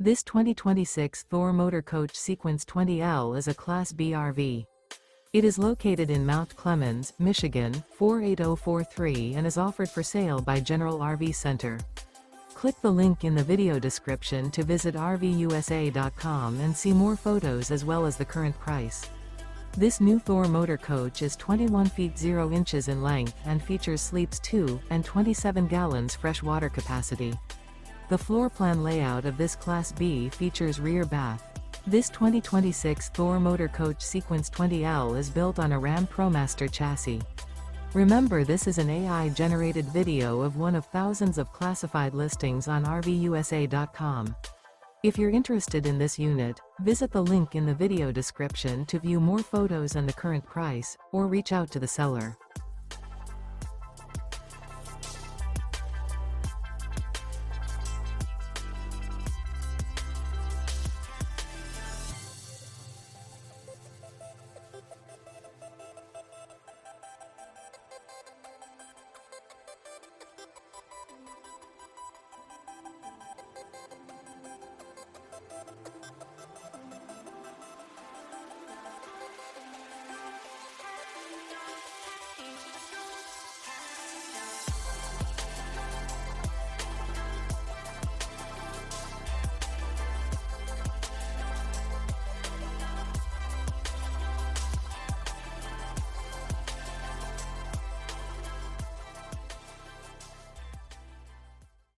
This 2026 Thor Motor Coach Sequence 20L is a Class B RV. It is located in Mount Clemens, Michigan, 48043 and is offered for sale by General RV Center. Click the link in the video description to visit RVUSA.com and see more photos as well as the current price. This new Thor Motor Coach is 21 feet 0 inches in length and features sleeps 2 and 27 gallons fresh water capacity. The floor plan layout of this Class B features rear bath. This 2026 Thor Motor Coach Sequence 20L is built on a RAM Promaster chassis. Remember, this is an AI-generated video of one of thousands of classified listings on RVUSA.com. If you're interested in this unit, visit the link in the video description to view more photos and the current price, or reach out to the seller.